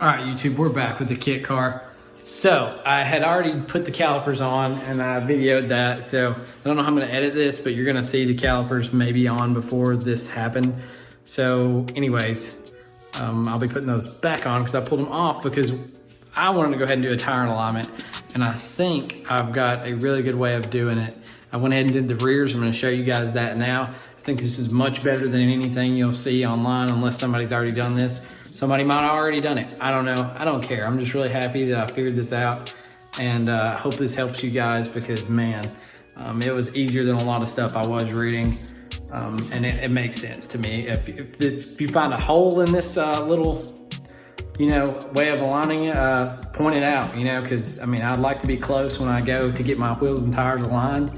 All right, YouTube, we're back with the kit car. So I had already put the calipers on and I videoed that. So I don't know how I'm gonna edit this, but you're gonna see the calipers maybe on before this happened. So anyways, I'll be putting those back on because I pulled them off because I wanted to go ahead and do a tire alignment. And I think I've got a really good way of doing it. I went ahead and did the rears. I'm gonna show you guys that now. I think this is much better than anything you'll see online unless somebody's already done this. Somebody might have already done it. I don't know. I don't care. I'm just really happy that I figured this out. And I hope this helps you guys because, man, it was easier than a lot of stuff I was reading. And it makes sense to me. If you find a hole in this little, way of aligning it, point it out, because, I mean, I'd like to be close when I go to get my wheels and tires aligned.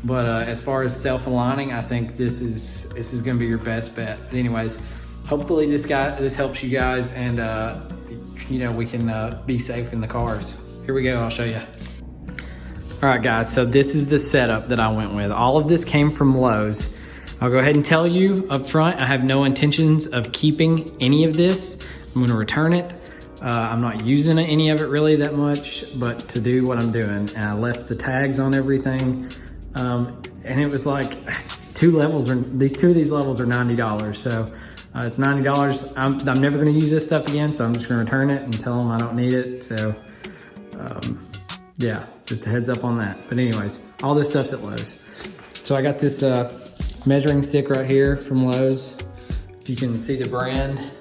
But as far as self-aligning, I think this is going to be your best bet. But anyways, hopefully this helps you guys and we can be safe in the cars. Here we go, I'll show you. All right guys, so this is the setup that I went with. All of this came from Lowe's. I'll go ahead and tell you up front, I have no intentions of keeping any of this. I'm gonna return it. I'm not using any of it really that much, but to do what I'm doing. And I left the tags on everything. And it was like these two of these levels are $90. So it's $90. I'm never gonna use this stuff again, so I'm just gonna return it and tell them I don't need it. So yeah, just a heads up on that. But anyways, all this stuff's at Lowe's. So I got this measuring stick right here from Lowe's. If you can see the brand.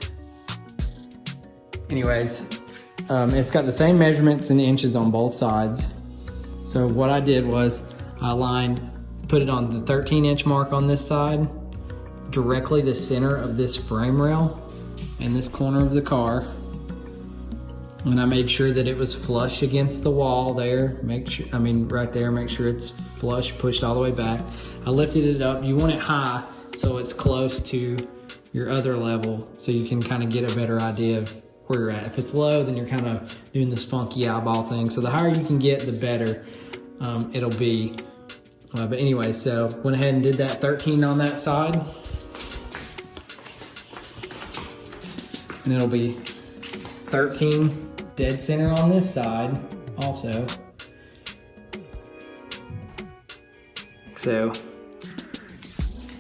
Anyways, it's got the same measurements in inches on both sides. So what I did was I put it on the 13-inch mark on this side, directly the center of this frame rail in this corner of the car. And I made sure that it was flush against the wall there. Right there, make sure it's flush, pushed all the way back. I lifted it up. You want it high so it's close to your other level so you can kind of get a better idea of where you're at. If it's low, then you're kind of doing this funky eyeball thing. So the higher you can get, the better it'll be. But anyway, so went ahead and did that 13 on that side. And it'll be 13 dead center on this side also. So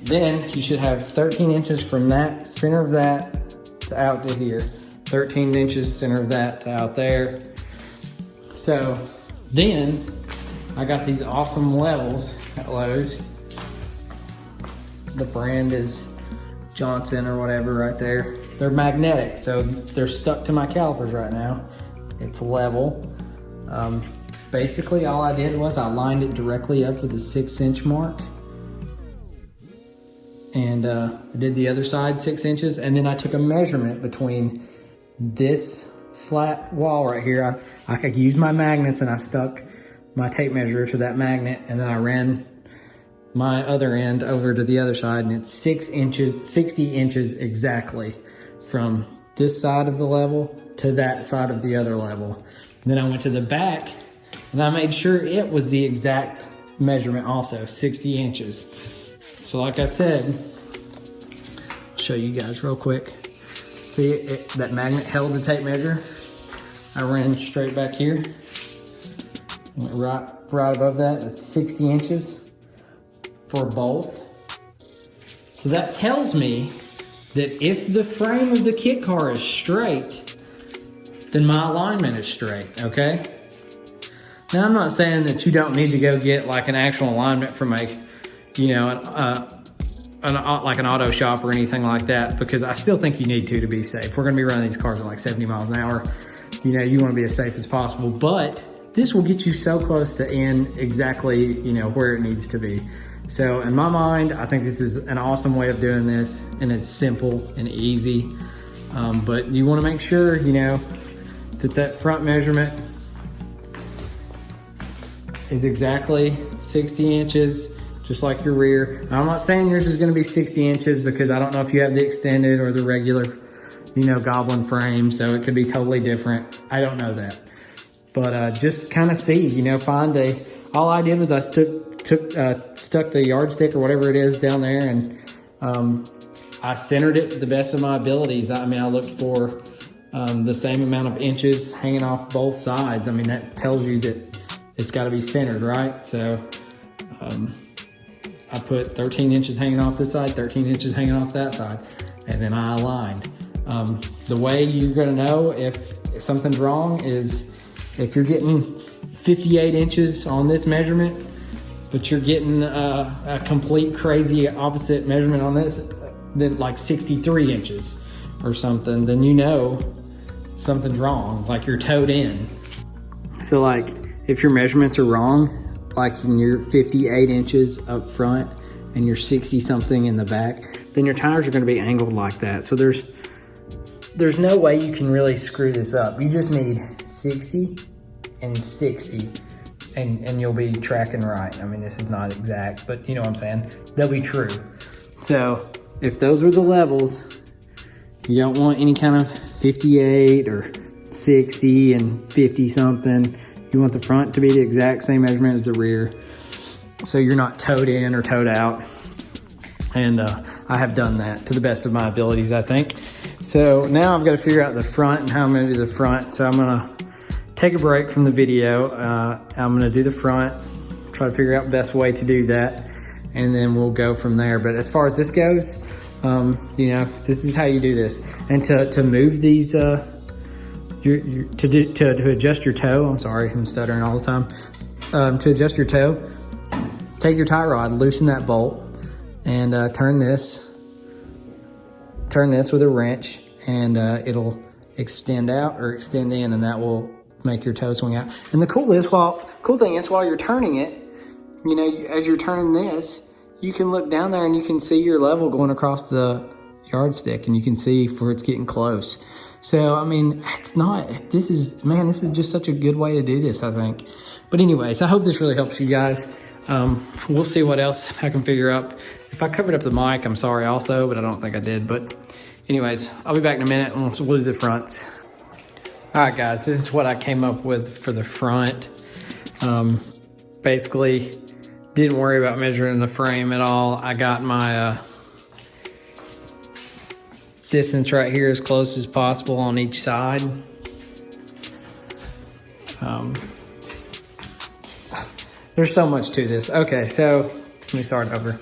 then you should have 13 inches from that center of that to out to here. 13 inches center of that to out there. So then I got these awesome levels at Lowe's. The brand is Johnson or whatever right there. They're magnetic, so they're stuck to my calipers right now. It's level. Basically all I did was I lined it directly up with the 6-inch mark. And I did the other side 6 inches, and then I took a measurement between this flat wall right here. I could use my magnets and I stuck my tape measure to that magnet, and then I ran my other end over to the other side, and it's 60 inches exactly from this side of the level to that side of the other level. And then I went to the back and I made sure it was the exact measurement also, 60 inches. So like I said, I'll show you guys real quick. See, that magnet held the tape measure. I ran straight back here. Went right above that. It's 60 inches for both. So that tells me that if the frame of the kit car is straight, then my alignment is straight, okay? Now I'm not saying that you don't need to go get like an actual alignment from like an auto shop or anything like that, because I still think you need to be safe. We're gonna be running these cars at like 70 miles an hour. You wanna be as safe as possible, but this will get you so close to in exactly, where it needs to be. So in my mind, I think this is an awesome way of doing this, and it's simple and easy. But you wanna make sure, that front measurement is exactly 60 inches, just like your rear. Now, I'm not saying yours is gonna be 60 inches because I don't know if you have the extended or the regular, Goblin frame, so it could be totally different. I don't know that. But just kind of see, all I did was I stuck the yardstick or whatever it is down there, and I centered it to the best of my abilities. I looked for the same amount of inches hanging off both sides. I mean, that tells you that it's got to be centered, right? So I put 13 inches hanging off this side, 13 inches hanging off that side, and then I aligned. The way you're gonna know if something's wrong is if you're getting 58 inches on this measurement, but you're getting a complete crazy opposite measurement on this, then like 63 inches or something, then you know something's wrong, like you're toed in. So like if your measurements are wrong, like you're 58 inches up front and you're 60 something in the back, then your tires are gonna be angled like that. So there's no way you can really screw this up. You just need 60 and 60 and you'll be tracking right. I mean, this is not exact, but you know what I'm saying? They'll be true. So if those were the levels, you don't want any kind of 58 or 60 and 50 something. You want the front to be the exact same measurement as the rear, so you're not toed in or toed out. And I have done that to the best of my abilities, I think. So now I've got to figure out the front and how I'm gonna do the front. So I'm gonna take a break from the video. I'm gonna do the front, try to figure out the best way to do that, and then we'll go from there. But as far as this goes, you know, this is how you do this. And to move these, to adjust your toe, I'm sorry, I'm stuttering all the time. To adjust your toe, take your tie rod, loosen that bolt, and turn this with a wrench, and it'll extend out or extend in, and that will make your toe swing out. And the cool thing is while you're turning it, you know, as you're turning this, you can look down there and you can see your level going across the yardstick, and you can see where it's getting close. So, I mean, this is just such a good way to do this, I think. But anyways, I hope this really helps you guys. We'll see what else I can figure out. If I covered up the mic, I'm sorry also, but I don't think I did. But anyways, I'll be back in a minute and we'll do the fronts. All right, guys, this is what I came up with for the front. Basically, didn't worry about measuring the frame at all. I got my distance right here as close as possible on each side. There's so much to this. Okay, so let me start over.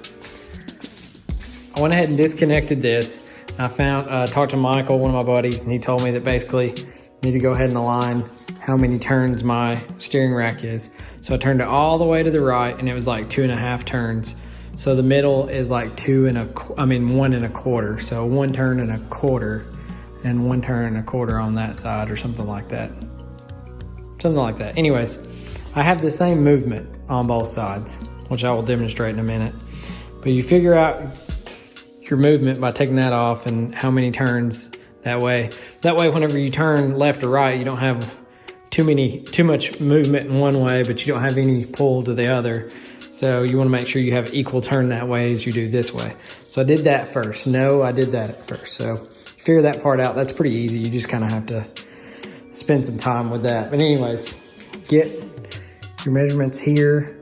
I went ahead and disconnected this. I talked to Michael, one of my buddies, and he told me that basically I need to go ahead and align how many turns my steering rack is. So I turned it all the way to the right, and it was like 2.5 turns. So the middle is like 1 1/4. So 1 turn and a quarter, and 1 turn and a quarter on that side, or something like that. Anyways, I have the same movement on both sides, which I will demonstrate in a minute. But you figure out your movement by taking that off and how many turns that way. That way, whenever you turn left or right, you don't have too much movement in one way, but you don't have any pull to the other. So you want to make sure you have equal turn that way as you do this way. So I did that first. No, I did that first. So figure that part out. That's pretty easy. You just kind of have to spend some time with that. But anyways, get your measurements here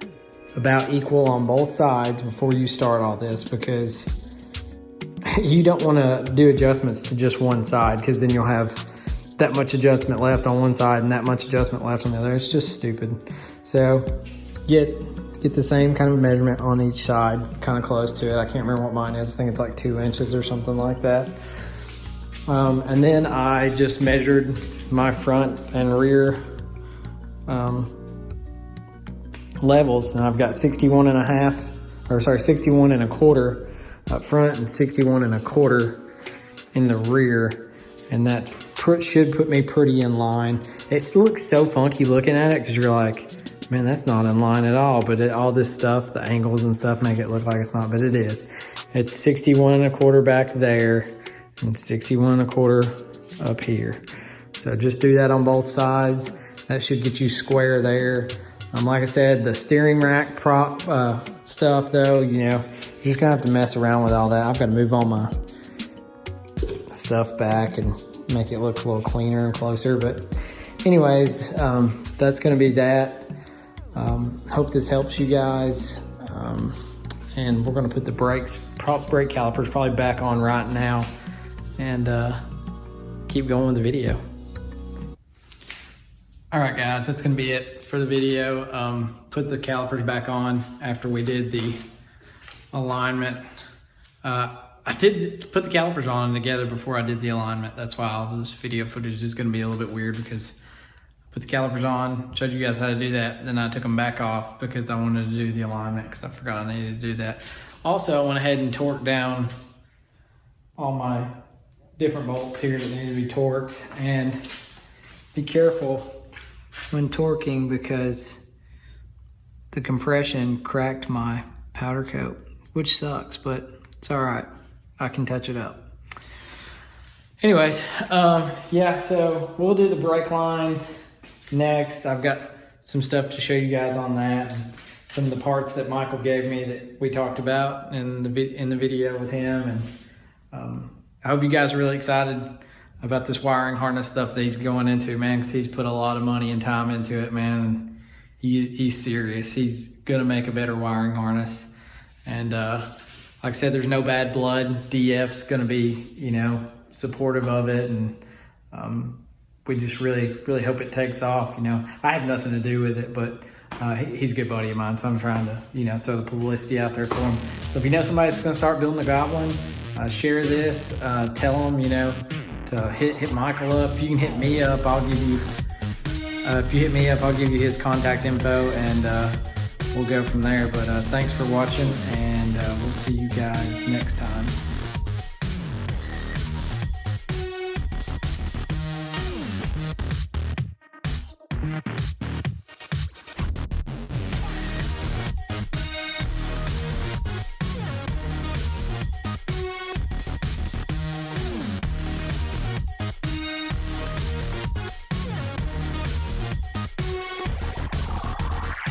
about equal on both sides before you start all this, because you don't want to do adjustments to just one side, because then you'll have that much adjustment left on one side and that much adjustment left on the other. It's just stupid. So get the same kind of measurement on each side, kind of close to it. I can't remember what mine is. I think it's like 2 inches or something like that. And then I just measured my front and rear levels, and I've got 61 and a quarter up front and 61 and a quarter in the rear, and that should put me pretty in line. It looks so funky looking at it, because you're like, man, that's not in line at all. But all this stuff, the angles and stuff, make it look like it's not, but it is. It's 61 and a quarter back there and 61 and a quarter up here. So just do that on both sides. That should get you square there. Like I said, the steering rack prop stuff though, you know, you're just gonna have to mess around with all that. I've got to move all my stuff back and make it look a little cleaner and closer. But anyways, that's gonna be that. Hope this helps you guys. And we're gonna put the brake calipers probably back on right now, and keep going with the video. All right, guys, that's gonna be it for the video. Put the calipers back on after we did the alignment. I did put the calipers on together before I did the alignment. That's why all this video footage is gonna be a little bit weird, because I put the calipers on, showed you guys how to do that, then I took them back off because I wanted to do the alignment, because I forgot I needed to do that. Also, I went ahead and torqued down all my different bolts here that need to be torqued, and be careful when torquing because the compression cracked my powder coat, which sucks, but it's all right. I can touch it up. Anyways, yeah, so we'll do the brake lines next. I've got some stuff to show you guys on that, and some of the parts that Michael gave me that we talked about in the video with him. And I hope you guys are really excited about this wiring harness stuff that he's going into, man, because he's put a lot of money and time into it, man. And he's serious. He's gonna make a better wiring harness. And like I said, there's no bad blood. DF's gonna be, you know, supportive of it, and we just really hope it takes off. You know, I have nothing to do with it, but he's a good buddy of mine, so I'm trying to, you know, throw the publicity out there for him. So if you know somebody that's gonna start building a Goblin, share this, tell them, you know, to hit Michael up. If you can hit me up, I'll give you, if you hit me up, I'll give you his contact info, and we'll go from there. But thanks for watching, and we'll see you guys next time.